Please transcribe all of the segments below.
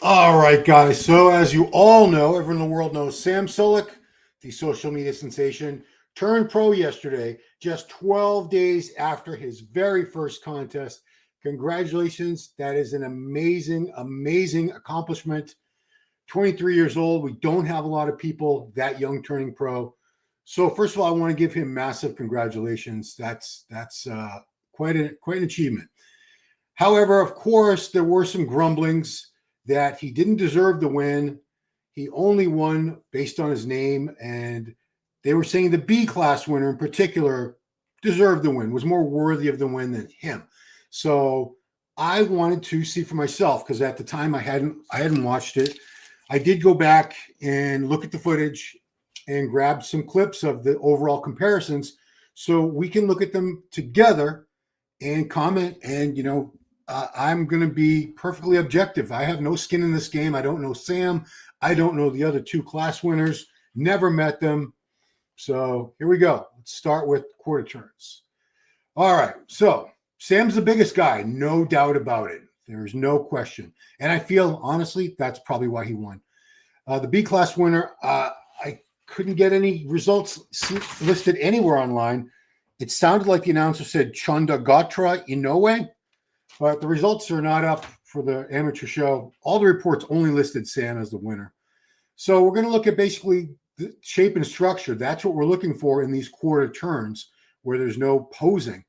All right, guys. So, as you all know, everyone in the world knows Sam Sulek, the social media sensation, turned pro yesterday, just 12 days after his very first contest. Congratulations. That is an amazing, amazing accomplishment. 23 years old. We don't have a lot of people that young turning pro. So, first of all, I want to give him massive congratulations. That's quite an achievement. However, of course, there were some grumblings that he didn't deserve the win. He only won based on his name, and they were saying the B class winner in particular deserved the win, was more worthy of the win than him. So I wanted to see for myself because at the time I hadn't watched it. I did go back and look at the footage and grab some clips of the overall comparisons so we can look at them together and comment. And I'm going to be perfectly objective. I have no skin in this game. I don't know Sam. I don't know the other two class winners. Never met them. So here we go. Let's start with quarter turns. All right. So Sam's the biggest guy. No doubt about it. There's no question. And I feel, honestly, that's probably why he won. The B class winner, I couldn't get any results listed anywhere online. It sounded like the announcer said Chanda Gatra Inoue. But the results are not up for the amateur show. All the reports only listed Sam as the winner. So we're going to look at basically the shape and structure. That's what we're looking for in these quarter turns where there's no posing.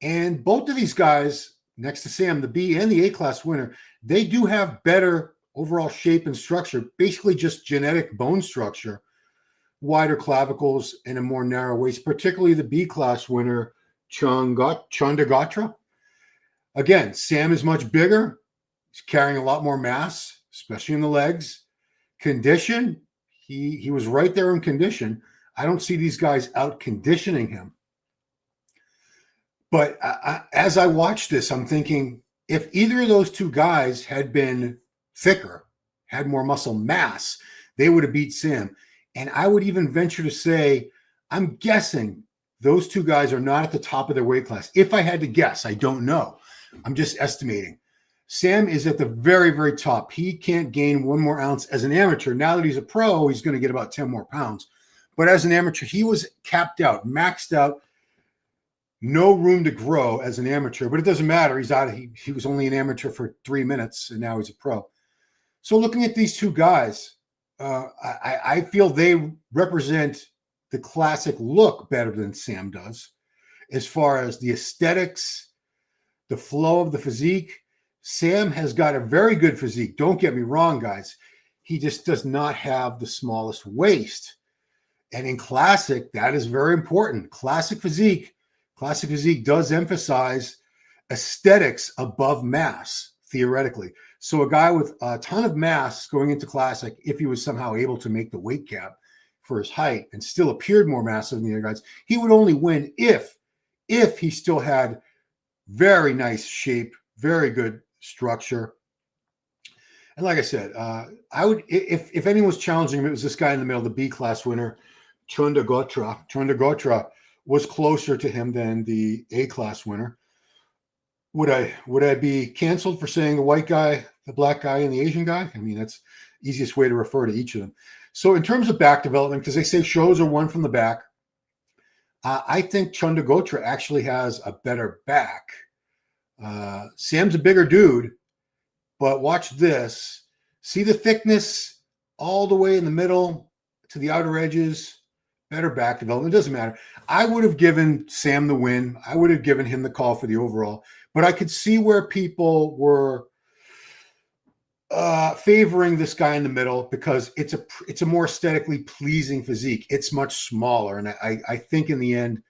And both of these guys, next to Sam, the B and the A class winner, they do have better overall shape and structure, basically just genetic bone structure, wider clavicles, and a more narrow waist, particularly the B class winner, Chanda Gatra. Again, Sam is much bigger. He's carrying a lot more mass, especially in the legs. Condition, he was right there in condition. I don't see these guys out conditioning him. But as I watch this, I'm thinking, if either of those two guys had been thicker, had more muscle mass, they would have beat Sam. And I would even venture to say, I'm guessing those two guys are not at the top of their weight class. If I had to guess, I don't know. I'm just estimating. Sam is at the very, very top. He can't gain 1 more ounce as an amateur. Now that he's a pro, he's going to get about 10 more pounds. But as an amateur, he was capped out, maxed out, no room to grow as an amateur. But it doesn't matter. He's out. He was only an amateur for 3 minutes, and now he's a pro. So looking at these two guys, I feel they represent the classic look better than Sam does as far as the aesthetics, the flow of the physique. Sam has got a very good physique. Don't get me wrong, guys. He just does not have the smallest waist. And in classic, that is very important. Classic physique does emphasize aesthetics above mass, theoretically. So a guy with a ton of mass going into classic, if he was somehow able to make the weight cap for his height and still appeared more massive than the other guys, he would only win if he still had very nice shape, very good structure. And like I said, I would, if anyone was challenging him, it was this guy in the middle, the B class winner, Chanda Gatra. Chanda Gatra was closer to him than the A class winner. Would I be canceled for saying the white guy, the black guy, and the Asian guy? I mean, that's the easiest way to refer to each of them. So in terms of back development, because they say shows are won from the back, I think Chanda Gatra actually has a better back. Sam's a bigger dude, but watch this. See the thickness all the way in the middle to the outer edges? Better back development. It doesn't matter. I would have given Sam the win. I would have given him the call for the overall. But I could see where people were favoring this guy in the middle because it's a more aesthetically pleasing physique. It's much smaller. And I think in the end,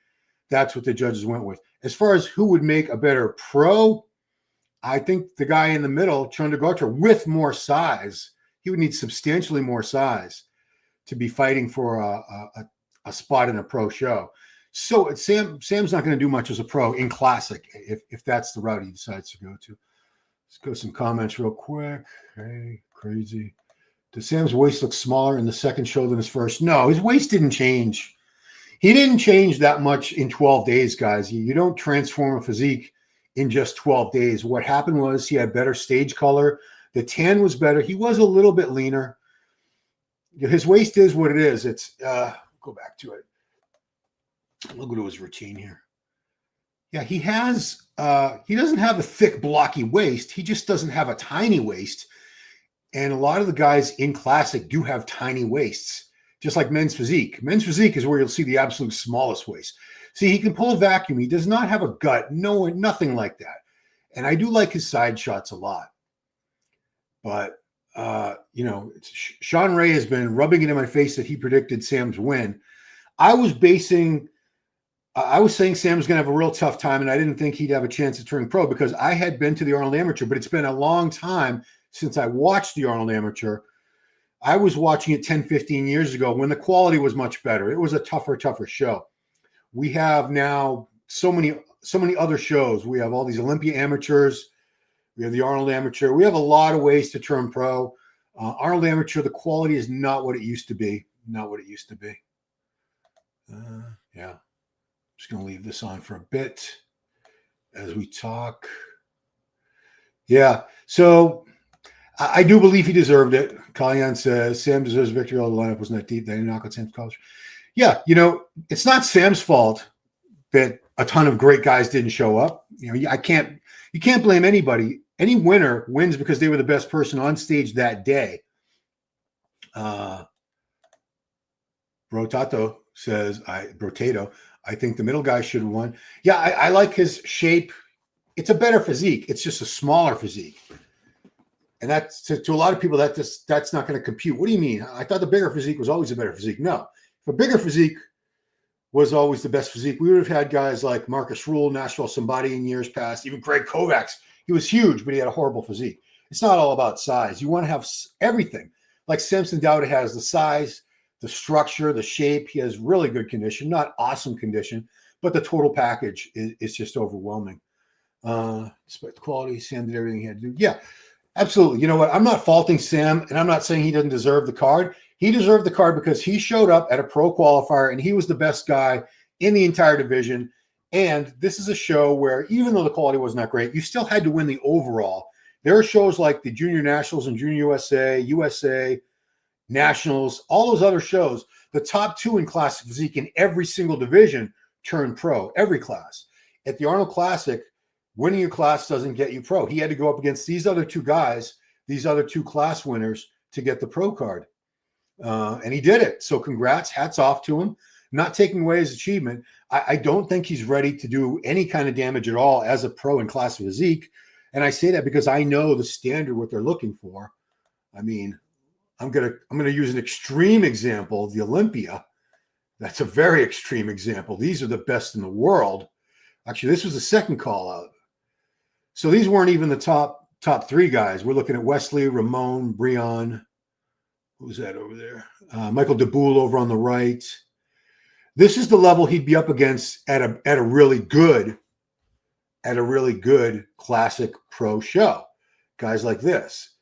that's what the judges went with. As far as who would make a better pro, I think the guy in the middle, Chanda Gatra, with more size, he would need substantially more size to be fighting for a spot in a pro show. So Sam's not going to do much as a pro in classic if that's the route he decides to go to. Let's go some comments real quick. Hey, crazy. Does Sam's waist look smaller in the second show than his first? No, his waist didn't change. He didn't change that much in 12 days, guys. You don't transform a physique in just 12 days. What happened was he had better stage color. The tan was better. He was a little bit leaner. His waist is what it is. It's go back to it. Look at his routine here. Yeah, he doesn't have a thick, blocky waist. He just doesn't have a tiny waist. And a lot of the guys in Classic do have tiny waists, just like men's physique. Men's physique is where you'll see the absolute smallest waist. See, he can pull a vacuum. He does not have a gut. No, nothing like that. And I do like his side shots a lot. But, Sean Ray has been rubbing it in my face that he predicted Sam's win. I was saying Sam was going to have a real tough time, and I didn't think he'd have a chance to turn pro because I had been to the Arnold Amateur, but it's been a long time since I watched the Arnold Amateur. I was watching it 10, 15 years ago when the quality was much better. It was a tougher show. We have now so many other shows. We have all these Olympia amateurs. We have the Arnold Amateur. We have a lot of ways to turn pro. Arnold Amateur, the quality is not what it used to be. Not what it used to be. Yeah. Just going to leave this on for a bit as we talk. Yeah. So I do believe he deserved it. Kalyan says Sam deserves victory. All the lineup was not deep. They didn't knock out Sam's college. Yeah. It's not Sam's fault that a ton of great guys didn't show up. You can't blame anybody. Any winner wins because they were the best person on stage that day. Brotato says, I think the middle guy should have won. Yeah, I like his shape. It's a better physique. It's just a smaller physique. And that's to a lot of people, that's not going to compute. What do you mean? I thought the bigger physique was always a better physique. No, if a bigger physique was always the best physique, we would have had guys like Marcus Rule, Nashville Somebody in years past, even Greg Kovacs. He was huge, but he had a horrible physique. It's not all about size. You want to have everything. Like Samson Dowda has the size, the structure, the shape. He has really good condition, not awesome condition, but the total package is just overwhelming. Despite the quality, Sam did everything he had to do. Yeah, absolutely. You know what? I'm not faulting Sam, and I'm not saying he doesn't deserve the card. He deserved the card because he showed up at a pro qualifier, and he was the best guy in the entire division. And this is a show where even though the quality was not great, you still had to win the overall. There are shows like the Junior Nationals and Junior USA, Nationals, all those other shows. The top two in Classic Physique in every single division turned pro, every class. At the Arnold Classic, winning your class doesn't get you pro. He had to go up against these other two guys, these other two class winners to get the pro card. And he did it. So congrats, hats off to him. Not taking away his achievement. I don't think he's ready to do any kind of damage at all as a pro in Classic Physique. And I say that because I know the standard, what they're looking for. I mean, I'm gonna use an extreme example, the Olympia. That's a very extreme example. These are the best in the world. Actually, this was the second call out. So these weren't even the top three guys. We're looking at Wesley, Ramon, Breon. Who's that over there? Michael DeBoule over on the right. This is the level he'd be up against at a really good classic pro show. Guys like this.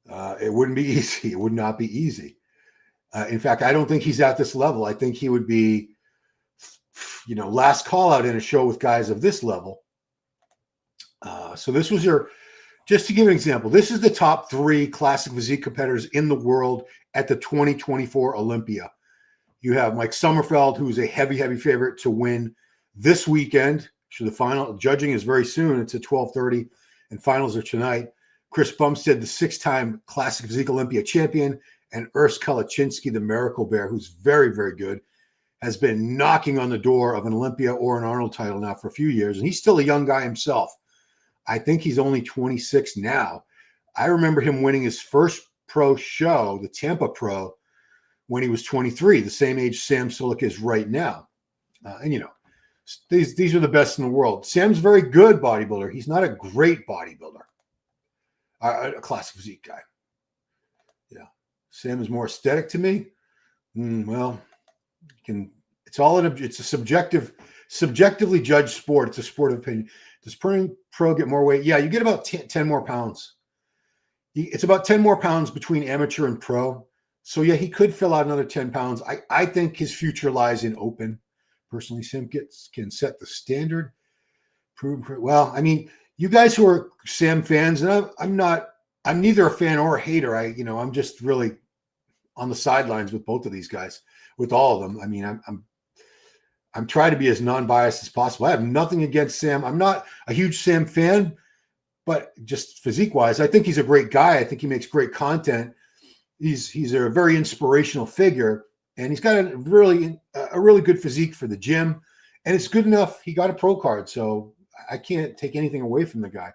It wouldn't be easy. It would not be easy. In fact, I don't think he's at this level. I think he would be, last call out in a show with guys of this level. So this was just to give an example, this is the top three Classic Physique competitors in the world at the 2024 Olympia. You have Mike Sommerfeld, who's a heavy favorite to win this weekend. So the final judging is very soon. It's at 12:30, and finals are tonight. Chris Bumstead, the 6-time Classic Physique Olympia champion, and Urs Kalaczynski, the Miracle Bear, who's very, very good, has been knocking on the door of an Olympia or an Arnold title now for a few years, and he's still a young guy himself. I think he's only 26 now. I remember him winning his first pro show, the Tampa Pro, when he was 23, the same age Sam Sulek is right now. These are the best in the world. Sam's a very good bodybuilder. He's not a great bodybuilder. A Classic Physique guy. Yeah. Sam is more aesthetic to me. It's a subjectively judged sport. It's a sport of opinion. Does pro get more weight? Yeah, you get about 10 more pounds. It's about 10 more pounds between amateur and pro. So yeah, he could fill out another 10 pounds. I think his future lies in open. Personally, Sam can set the standard. Well, I mean, you guys who are Sam fans, and I'm not I'm neither a fan or a hater. I'm just really on the sidelines with both of these guys, with all of them. I mean, I'm trying to be as non-biased as possible. I have nothing against Sam. I'm not a huge Sam fan, but just physique-wise, I think he's a great guy. I think he makes great content. He's a very inspirational figure, and he's got a really good physique for the gym, and it's good enough. He got a pro card, so I can't take anything away from the guy.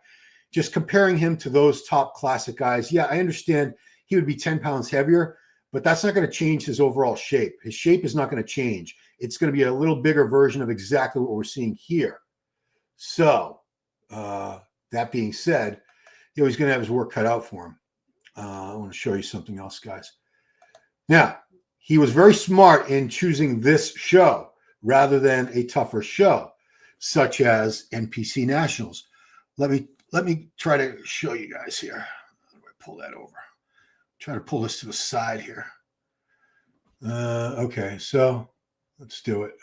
Just comparing him to those top classic guys, yeah, I understand he would be 10 pounds heavier, but that's not going to change his overall shape. His shape is not going to change. It's going to be a little bigger version of exactly what we're seeing here. So that being said, he's going to have his work cut out for him. I want to show you something else, guys. Now, he was very smart in choosing this show rather than a tougher show, such as NPC Nationals. Let me try to show you guys here. How do I pull that over? Try to pull this to the side here. Okay, so let's do it.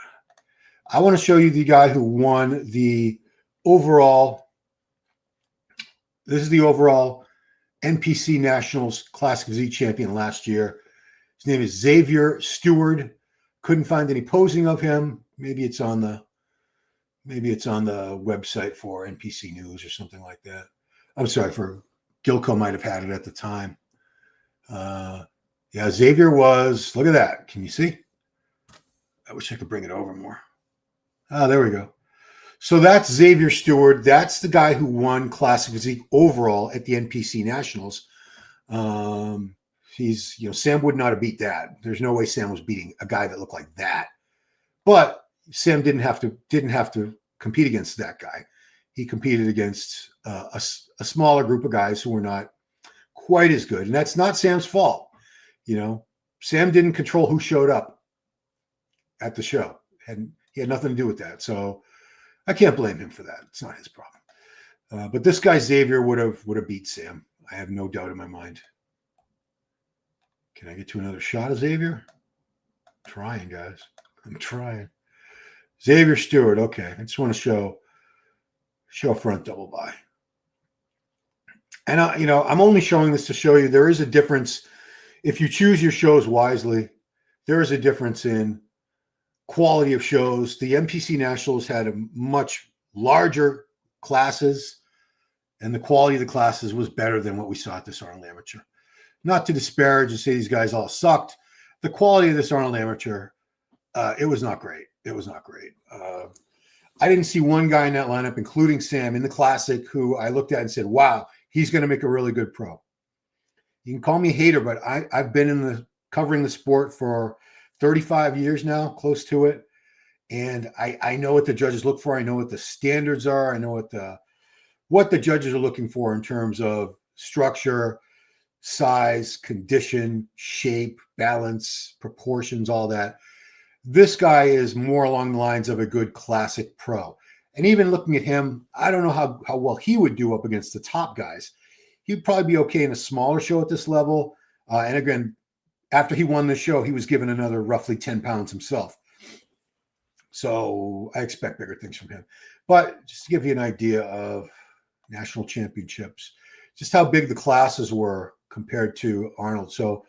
I want to show you the guy who won the overall. This is the overall NPC Nationals Classic Physique champion last year. His name is Xavier Stewart. Couldn't find any posing of him. Maybe it's on the website for NPC News or something like that. I'm sorry, for Gilco might have had it at the time. Yeah, Xavier was, look at that. Can you see? I wish I could bring it over more. There we go. So that's Xavier Stewart. That's the guy who won Classic Physique overall at the NPC Nationals. Sam would not have beat that. There's no way Sam was beating a guy that looked like that. But Sam didn't have to compete against that guy. He competed against a smaller group of guys who were not quite as good, and that's not Sam's fault. Sam didn't control who showed up at the show, and he had nothing to do with that. So I can't blame him for that. It's not his problem. But this guy Xavier would have beat Sam. I have no doubt in my mind. Can I get to another shot of Xavier? I'm trying, guys. I'm trying. Xavier Stewart. Okay, I just want to show front double by. And I'm only showing this to show you there is a difference. If you choose your shows wisely, there is a difference in quality of shows. The NPC Nationals had a much larger classes, and the quality of the classes was better than what we saw at this Arnold Amateur. Not to disparage and say these guys all sucked. The quality of this Arnold Amateur, it was not great. It was not great. I didn't see one guy in that lineup, including Sam, in the Classic, who I looked at and said, wow, he's going to make a really good pro. You can call me a hater, but I've been covering the sport for 35 years now, close to it. And I know what the judges look for. I know what the standards are. I know what the judges are looking for in terms of structure, size, condition, shape, balance, proportions, all that. This guy is more along the lines of a good classic pro. And even looking at him, I don't know how well he would do up against the top guys. He'd probably be okay in a smaller show at this level. And again, after he won the show, he was given another roughly 10 pounds himself. So I expect bigger things from him. But just to give you an idea of national championships, just how big the classes were compared to Arnold. So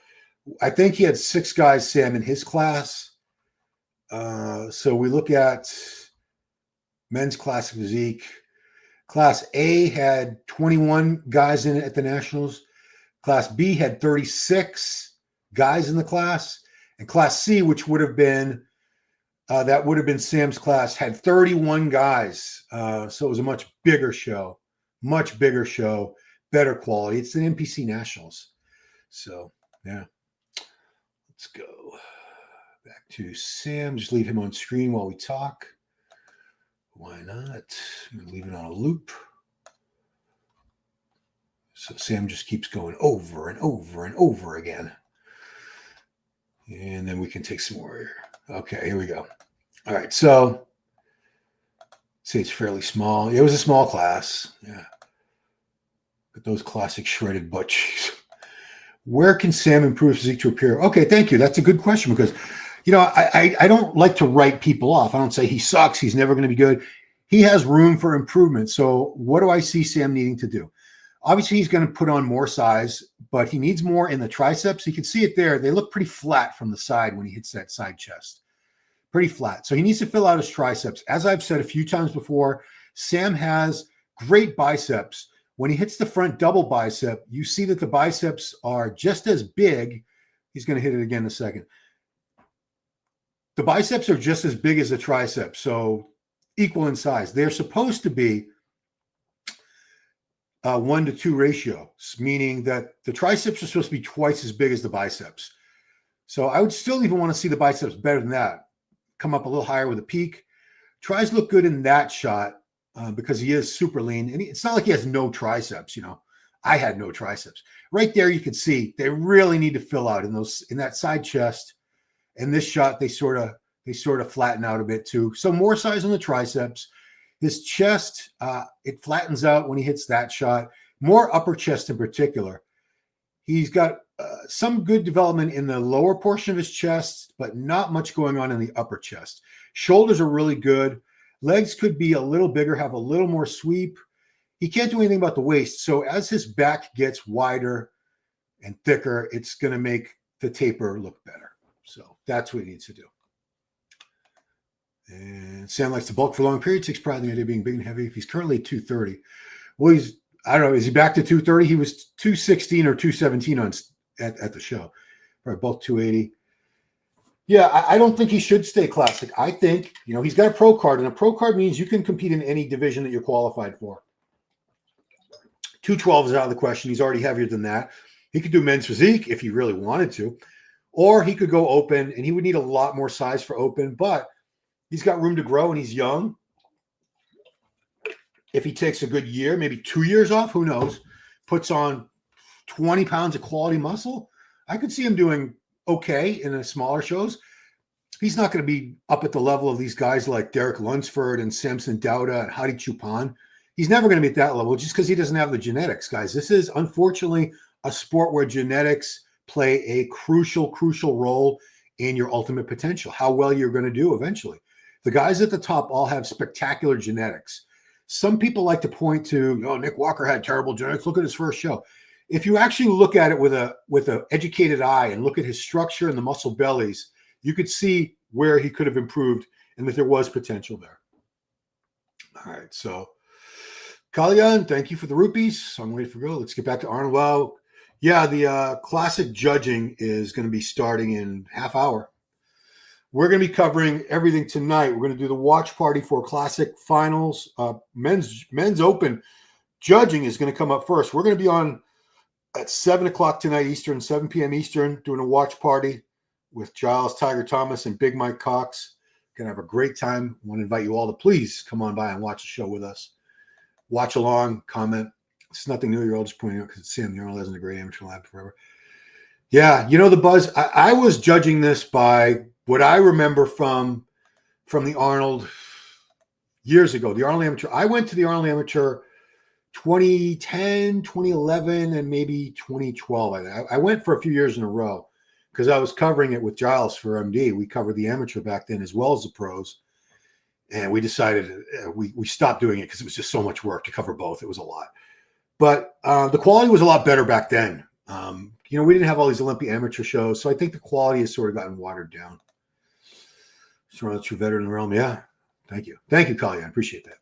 I think he had 6 guys, Sam, in his class. So we look at men's classic physique. Class A had 21 guys in it at the Nationals. Class B had 36 guys in the class. And Class C, which would have been Sam's class, had 31 guys. So it was a much bigger show, better quality. It's an NPC Nationals. So, yeah. Let's go back to Sam. Just leave him on screen while we talk. Why not? I'm going to leave it on a loop. So Sam just keeps going over and over and over again. And then we can take some more here. Okay, here we go. All right, so say it's fairly small. It was a small class. Yeah. But those classic shredded butt cheeks. Where can Sam improve physique to appear? Okay, thank you. That's a good question because, I don't like to write people off. I don't say he sucks. He's never going to be good. He has room for improvement. So what do I see Sam needing to do? Obviously, he's going to put on more size, but he needs more in the triceps. You can see it there. They look pretty flat from the side when he hits that side chest. Pretty flat. So he needs to fill out his triceps. As I've said a few times before, Sam has great biceps. When he hits the front double bicep, you see that the biceps are just as big. He's going to hit it again in a second. The biceps are just as big as the triceps, so equal in size. They're supposed to be 1-to-2 ratio, meaning that the triceps are supposed to be twice as big as the biceps. So I would still even want to see the biceps better than that. Come up a little higher with a peak. Tries look good in that shot because he is super lean. And it's not like he has no triceps, you know. I had no triceps. Right there you can see they really need to fill out in that side chest. And this shot, they sort of flatten out a bit too. So more size on the triceps. His chest, it flattens out when he hits that shot. More upper chest in particular. He's got some good development in the lower portion of his chest, but not much going on in the upper chest. Shoulders are really good. Legs could be a little bigger, have a little more sweep. He can't do anything about the waist. So as his back gets wider and thicker, it's going to make the taper look better. So that's what he needs to do. And Sam likes to bulk for long periods, takes pride in the idea of being big and heavy. If he's currently at 230, well, I don't know, is he back to 230? He was 216 or 217 at the show. Probably both 280. Yeah, I don't think he should stay classic. I think, you know, he's got a pro card, and a pro card means you can compete in any division that you're qualified for. 212 is out of the question. He's already heavier than that. He could do men's physique if he really wanted to, or he could go open, and he would need a lot more size for open, but he's got room to grow, and he's young. If he takes a good year, maybe 2 years off, who knows, puts on 20 pounds of quality muscle, I could see him doing okay in the smaller shows. He's not going to be up at the level of these guys like Derek Lunsford and Samson Dauda and Hadi Chupan. He's never going to be at that level just because he doesn't have the genetics, guys. This is, unfortunately, a sport where genetics play a crucial role in your ultimate potential, how well you're going to do eventually. The guys at the top all have spectacular genetics. Some people like to point to, oh, Nick Walker had terrible genetics. Look at his first show. If you actually look at it with an educated eye and look at his structure and the muscle bellies, you could see where he could have improved and that there was potential there. All right, so Kalyan, thank you for the rupees. So I'm waiting for go. Let's get back to Arnold. Well, yeah, the classic judging is going to be starting in half hour. We're going to be covering everything tonight. We're going to do the watch party for classic finals. Men's open judging is going to come up first. We're going to be on at 7 o'clock tonight Eastern, 7 p.m. Eastern, doing a watch party with Giles, Tiger Thomas, and Big Mike Cox. Going to have a great time. I want to invite you all to please come on by and watch the show with us. Watch along, comment. It's nothing new. You're all just pointing out because it's Sam. Arnold hasn't a great amateur lab forever. Yeah, you know the buzz. I was judging this by what I remember from the Arnold years ago, the Arnold Amateur. I went to the Arnold Amateur 2010, 2011, and maybe 2012. I went for a few years in a row because I was covering it with Giles for MD. We covered the amateur back then as well as the pros. And we decided we stopped doing it because it was just so much work to cover both. It was a lot. But the quality was a lot better back then. We didn't have all these Olympia amateur shows. So I think the quality has sort of gotten watered down. Sort of a true veteran realm. Yeah. Thank you. Thank you, Kali. I appreciate that.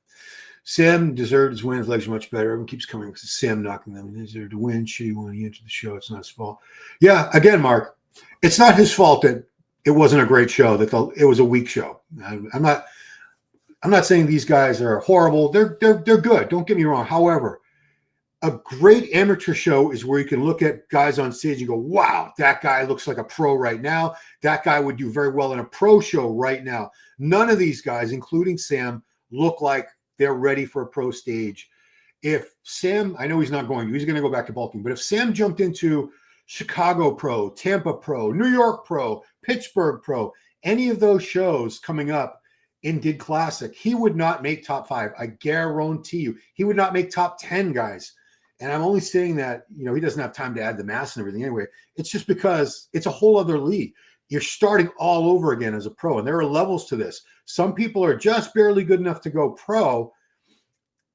Sam deserved his win. His legs are much better. Everyone keeps coming because Sam knocking them. He deserved to win. Shitty when he entered the show. It's not his fault. Yeah. Again, Mark, it's not his fault that it wasn't a great show, that it was a weak show. I'm not saying these guys are horrible. They're good. Don't get me wrong. However, a great amateur show is where you can look at guys on stage and go, wow, that guy looks like a pro right now. That guy would do very well in a pro show right now. None of these guys, including Sam, look like they're ready for a pro stage. If Sam, I know he's not going to, he's going to go back to bulking, but if Sam jumped into Chicago Pro, Tampa Pro, New York Pro, Pittsburgh Pro, any of those shows coming up and did classic, he would not make top 5. I guarantee you. He would not make top 10, guys. And I'm only saying that, he doesn't have time to add the mass and everything anyway. It's just because it's a whole other league. You're starting all over again as a pro, and there are levels to this. Some people are just barely good enough to go pro,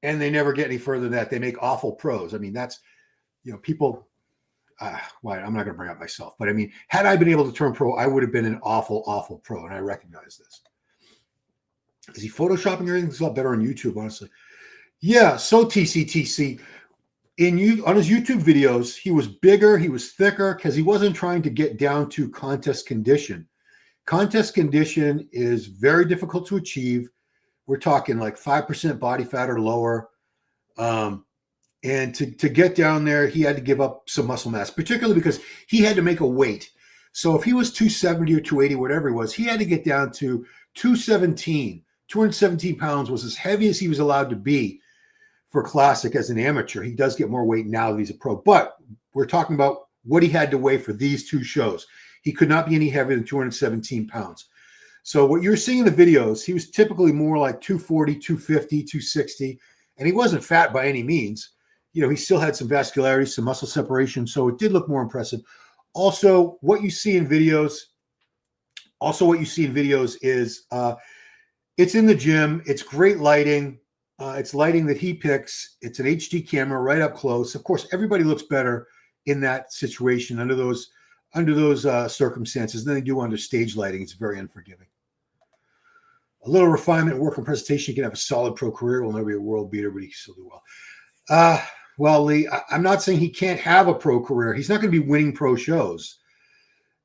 and they never get any further than that. They make awful pros. I mean, that's, people. Well, I'm not going to bring up myself, but I mean, had I been able to turn pro, I would have been an awful, awful pro, and I recognize this. Is he photoshopping everything? It's a lot better on YouTube, honestly. Yeah. So TCTC on his YouTube videos, he was bigger, he was thicker, because he wasn't trying to get down to contest condition. Contest condition is very difficult to achieve. We're talking like 5% body fat or lower. And to get down there, he had to give up some muscle mass, particularly because he had to make a weight. So if he was 270 or 280, whatever he was, he had to get down to 217. 217 pounds was as heavy as he was allowed to be for Classic as an amateur. He does get more weight now that he's a pro, but we're talking about what he had to weigh for these two shows. He could not be any heavier than 217 pounds. So what you're seeing in the videos, he was typically more like 240, 250, 260, and he wasn't fat by any means. He still had some vascularity, some muscle separation, so it did look more impressive. Also, what you see in videos is it's in the gym. It's great lighting. It's lighting that he picks. It's an HD camera right up close. Of course, everybody looks better in that situation under those circumstances than they do under stage lighting. It's very unforgiving. A little refinement, work on presentation. You can have a solid pro career. Will never be a world beater, but he can still do well. Well, Lee, I'm not saying he can't have a pro career. He's not going to be winning pro shows.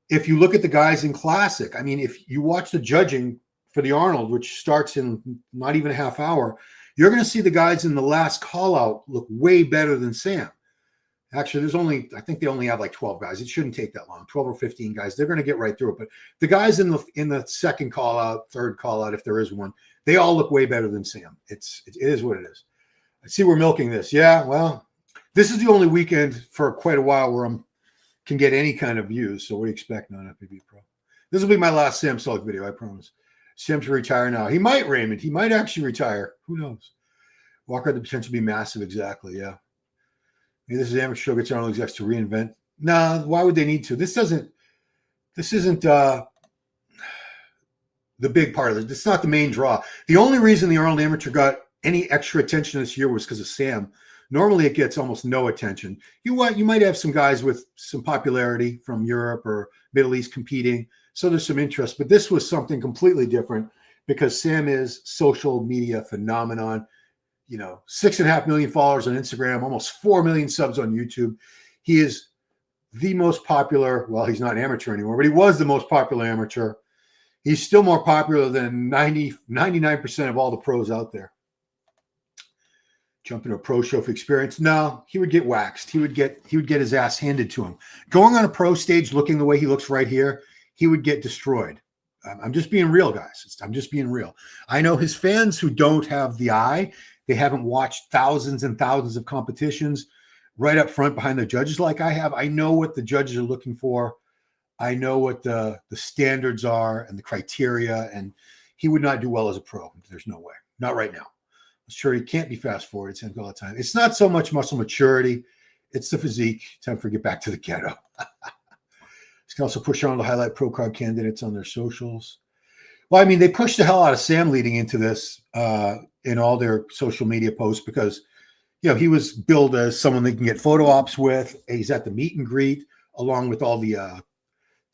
If you look at the guys in Classic, I mean, if you watch the judging for the Arnold, which starts in not even a half hour, you're going to see the guys in the last call out look way better than Sam. Actually, I think they only have like 12 guys. It shouldn't take that long, 12 or 15 guys. They're going to get right through it. But the guys in the second call out, third call out, if there is one, they all look way better than Sam. It is what it is. I see we're milking this. Yeah, well, this is the only weekend for quite a while where I can get any kind of views. So what do you expect on FPV Pro? This will be my last Sam Sulek video, I promise. Sam should retire now. He might, Raymond. He might actually retire. Who knows? Walker had the potential to be massive. Exactly, yeah. Maybe this is amateur show gets Arnold execs to reinvent. Nah, why would they need to? This isn't the big part of it. It's not the main draw. The only reason the Arnold Amateur got any extra attention this year was because of Sam. Normally, it gets almost no attention. You might have some guys with some popularity from Europe or Middle East competing, so there's some interest. But this was something completely different because Sam is social media phenomenon. 6.5 million followers on Instagram, almost 4 million subs on YouTube. He is the most popular. Well, he's not an amateur anymore, but he was the most popular amateur. He's still more popular than 99% of all the pros out there. Jump into a pro show for experience. No, he would get waxed. He would get his ass handed to him. Going on a pro stage looking the way he looks right here, he would get destroyed. I'm just being real, guys. I'm just being real. I know his fans who don't have the eye, they haven't watched thousands and thousands of competitions right up front behind the judges like I have. I know what the judges are looking for. I know what the standards are and the criteria, and he would not do well as a pro. There's no way. Not right now. I'm sure he can't be fast forward. It's all the time. It's not so much muscle maturity. It's the physique. Time for get back to the ghetto. This can also push on to highlight pro card candidates on their socials. Well, I mean, they pushed the hell out of Sam leading into this in all their social media posts because, he was billed as someone they can get photo ops with. He's at the meet and greet along with all the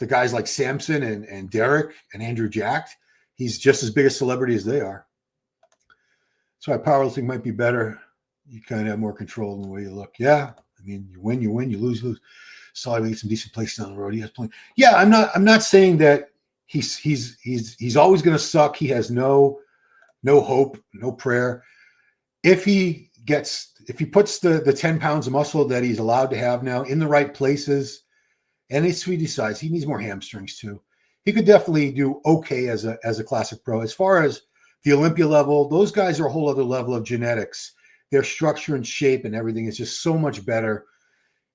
guys like Samson and Derek and Andrew Jacked. He's just as big a celebrity as they are. That's why powerlifting might be better. You kind of have more control in the way you look. Yeah, I mean, you win, you lose. Solid, we get some decent places down the road. He has plenty. Yeah, I'm not saying that he's always going to suck. He has no hope, no prayer. If he puts the 10 pounds of muscle that he's allowed to have now in the right places, and if he decides he needs more hamstrings too, he could definitely do okay as a classic pro. As far as the Olympia level, those guys are a whole other level of genetics. Their structure and shape and everything is just so much better.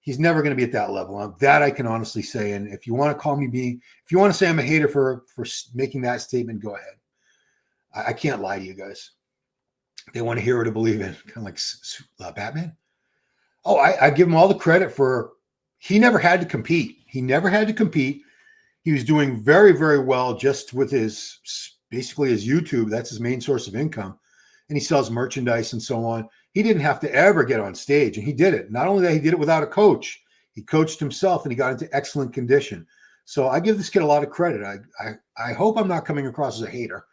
He's never going to be at that level. That I can honestly say. And if you want to call me if you want to say I'm a hater for making that statement, go ahead. I can't lie to you guys. They want to hear or to believe in, kind of like Batman. Oh, I give him all the credit for. He never had to compete. He was doing very, very well just with basically his YouTube. That's his main source of income. And he sells merchandise and so on. He didn't have to ever get on stage, and he did it. Not only that, he did it without a coach. He coached himself, and he got into excellent condition. So I give this kid a lot of credit. I hope I'm not coming across as a hater.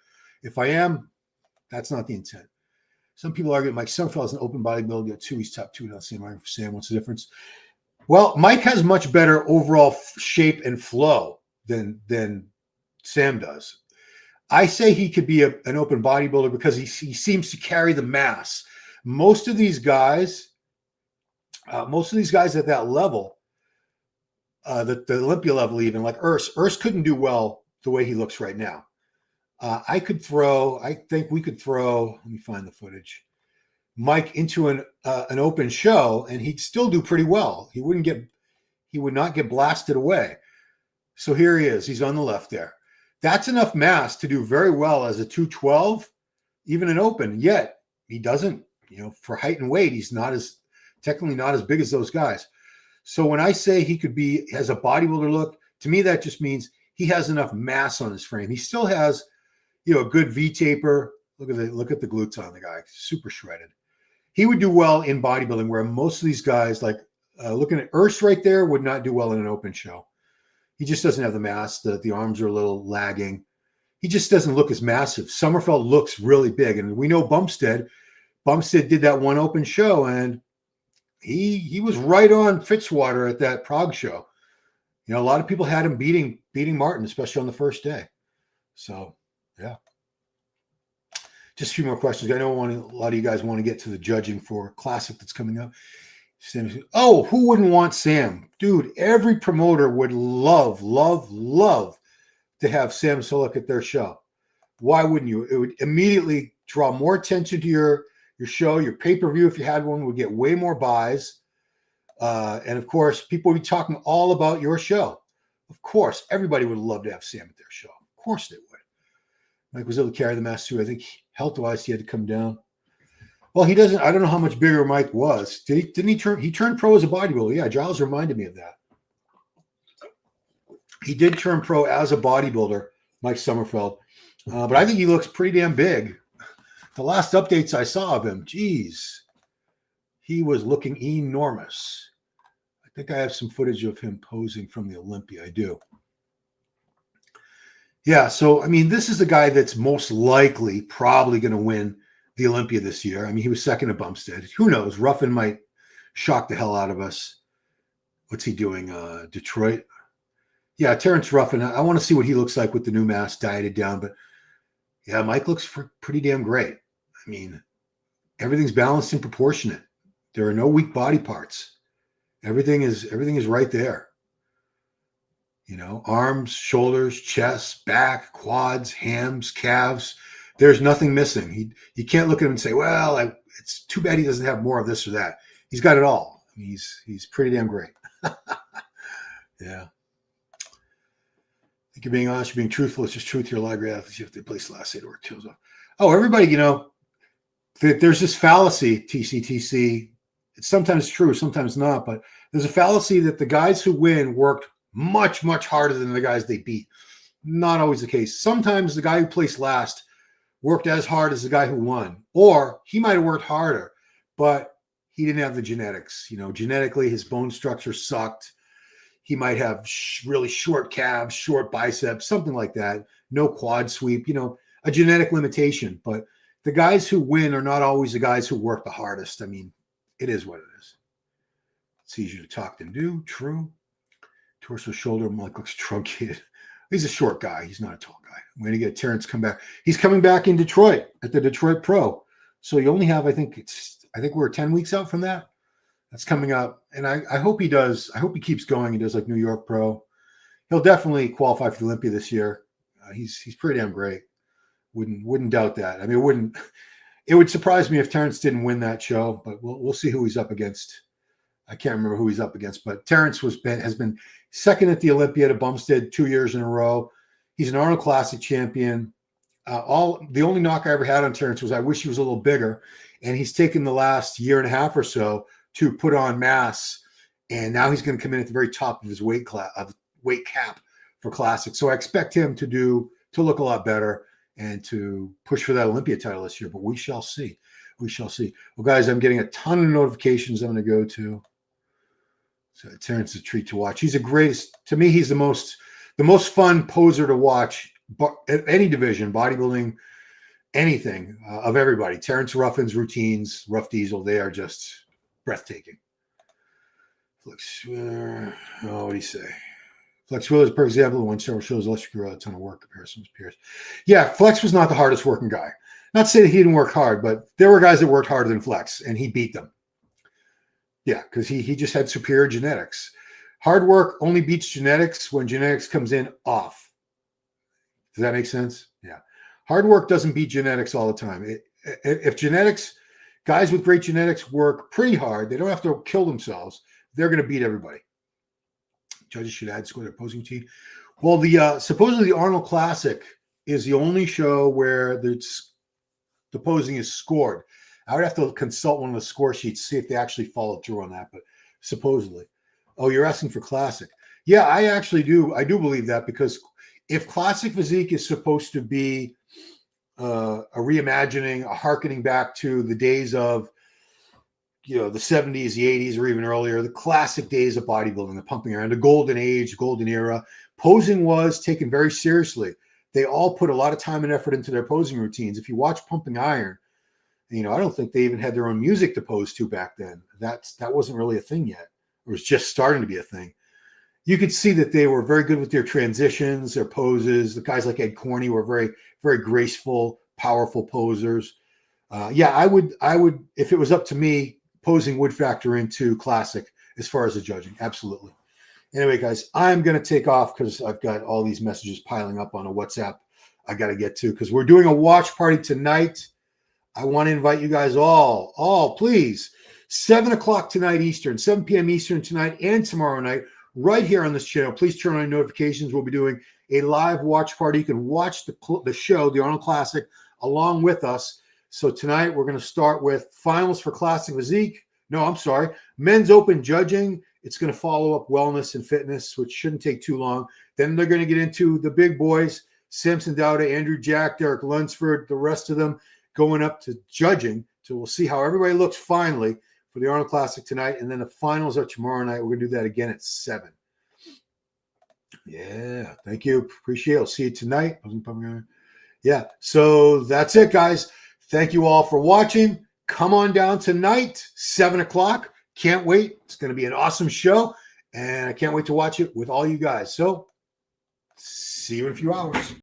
If I am, that's not the intent. Some people argue Mike Summerfield's an open bodybuilder too. He's top 2 now. Same argument for Sam. What's the difference? Well, Mike has much better overall shape and flow than Sam does. I say he could be an open bodybuilder because he seems to carry the mass. Most of these guys at that level, the Olympia level, even like Urs couldn't do well the way he looks right now. I think we could throw, let me find the footage, Mike into an open show, and he'd still do pretty well. He would not get blasted away. So here he is. He's on the left there. That's enough mass to do very well as a 212, even an open. Yet he doesn't, for height and weight, he's technically not as big as those guys. So when I say he has a bodybuilder look, to me that just means he has enough mass on his frame. He still has, a good V taper. Look at the glutes on the guy, super shredded. He would do well in bodybuilding, where most of these guys, like looking at Urs right there, would not do well in an open show. He just doesn't have the mass. The arms are a little lagging. He just doesn't look as massive. Summerfeld looks really big, and we know Bumstead did that one open show, and he was right on Fitzwater at that Prague show. A lot of people had him beating Martin, especially on the first day. So, yeah. Just a few more questions. I know a lot of you guys want to get to the judging for Classic that's coming up. Oh, who wouldn't want Sam? Dude, every promoter would love to have Sam Sulek at their show. Why wouldn't you? It would immediately draw more attention to your show. Your pay-per-view, if you had one, would get way more buys. And of course, people would be talking all about your show. Of course, everybody would love to have Sam at their show. Of course they would. Mike was able to carry the mass too. I think health-wise, he had to come down. Well, he doesn't. I don't know how much bigger Mike was. Didn't he turn? He turned pro as a bodybuilder. Yeah, Giles reminded me of that. He did turn pro as a bodybuilder, Mike Summerfeld. But I think he looks pretty damn big. The last updates I saw of him, geez, he was looking enormous. I think I have some footage of him posing from the Olympia. I do. Yeah, so, this is the guy that's most likely probably going to win the Olympia this year. He was second to Bumstead. Who knows? Ruffin might shock the hell out of us. What's he doing? Detroit? Yeah, Terrence Ruffin. I want to see what he looks like with the new mass dieted down. But, yeah, Mike looks pretty damn great. Everything's balanced and proportionate. There are no weak body parts. Everything is right there. Arms, shoulders, chest, back, quads, hams, calves. There's nothing missing. You can't look at him and say, well, it's too bad he doesn't have more of this or that. He's got it all. He's pretty damn great. Yeah. I think you're being honest, you're being truthful. It's just truth. You're a lot of great athletes. If they place the last 8 or 2. Oh, everybody, there's this fallacy, TCTC. It's sometimes true, sometimes not, but there's a fallacy that the guys who win worked much, much harder than the guys they beat. Not always the case. Sometimes the guy who placed last worked as hard as the guy who won, or he might have worked harder, but he didn't have the genetics. Genetically, his bone structure sucked. He might have really short calves, short biceps, something like that. No quad sweep, a genetic limitation. But the guys who win are not always the guys who work the hardest. It is what it is. It's easier to talk than do. True. Torso, shoulder, Mike looks truncated. He's a short guy. He's not a tall guy. I'm going to get Terrence come back. He's coming back in Detroit at the Detroit Pro. So you only have, I think we're 10 weeks out from that. That's coming up. And I hope he does. I hope he keeps going. He does like New York Pro. He'll definitely qualify for the Olympia this year. He's pretty damn great. Wouldn't doubt that. It would surprise me if Terrence didn't win that show, but we'll see who he's up against. I can't remember who he's up against, but Terrence has been second at the Olympia to Bumstead 2 years in a row. He's an Arnold Classic champion. The only knock I ever had on Terrence was I wish he was a little bigger, and he's taken the last year and a half or so to put on mass, and now he's going to come in at the very top of his weight cap for Classic. So I expect him to look a lot better and to push for that Olympia title this year, but we shall see. we shall see. Well, guys, I'm getting a ton of notifications I'm going to go to. So Terrence is a treat to watch. He's the greatest. To me, he's the most fun poser to watch at any division, bodybuilding, anything, of everybody. Terrence Ruffin's routines, Rough Diesel, they are just breathtaking. Flex, what do you say? Flex Will is a perfect example of when several shows Electric grew out a ton of work comparison with peers. Yeah, Flex was not the hardest working guy. Not to say that he didn't work hard, but there were guys that worked harder than Flex, and he beat them. Yeah, because he just had superior genetics. Hard work only beats genetics when genetics comes in off. Does that make sense? Yeah. Hard work doesn't beat genetics all the time. If genetics, guys with great genetics work pretty hard, they don't have to kill themselves. They're going to beat everybody. Judges should add score their posing routine. Well, the supposedly the Arnold Classic is the only show where the posing is scored. I would have to consult one of the score sheets, see if they actually followed through on that, but supposedly. Oh, you're asking for Classic. Yeah, I actually do. I do believe that, because if Classic Physique is supposed to be a reimagining, a hearkening back to the days of, the 70s, the 80s, or even earlier, the classic days of bodybuilding, the pumping iron, the golden age, golden era, posing was taken very seriously. They all put a lot of time and effort into their posing routines. If you watch Pumping Iron, I don't think they even had their own music to pose to back then. That wasn't really a thing yet. It was just starting to be a thing. You could see that they were very good with their transitions, their poses. The guys like Ed Corney were very, very graceful, powerful posers. I would, if it was up to me, posing would factor into Classic as far as the judging. Absolutely. Anyway, guys, I'm going to take off because I've got all these messages piling up on a WhatsApp I got to get to, because we're doing a watch party tonight. I want to invite you guys all, please, 7 o'clock tonight Eastern, 7 p.m. Eastern tonight and tomorrow night, right here on this channel. Please turn on notifications. We'll be doing a live watch party. You can watch the show, the Arnold Classic, along with us. So tonight we're going to start with finals for Classic Physique. No, I'm sorry, men's open judging. It's going to follow up wellness and fitness, which shouldn't take too long. Then they're going to get into the big boys, Samson Dowda, Andrew Jack, Derek Lunsford, the rest of them going up to judging. So we'll see how everybody looks finally for the Arnold Classic tonight. And then the finals are tomorrow night. We're going to do that again at 7. Yeah, thank you. Appreciate it. I'll see you tonight. Yeah, so that's it, guys. Thank you all for watching. Come on down tonight, 7 o'clock. Can't wait. It's going to be an awesome show, and I can't wait to watch it with all you guys. So see you in a few hours.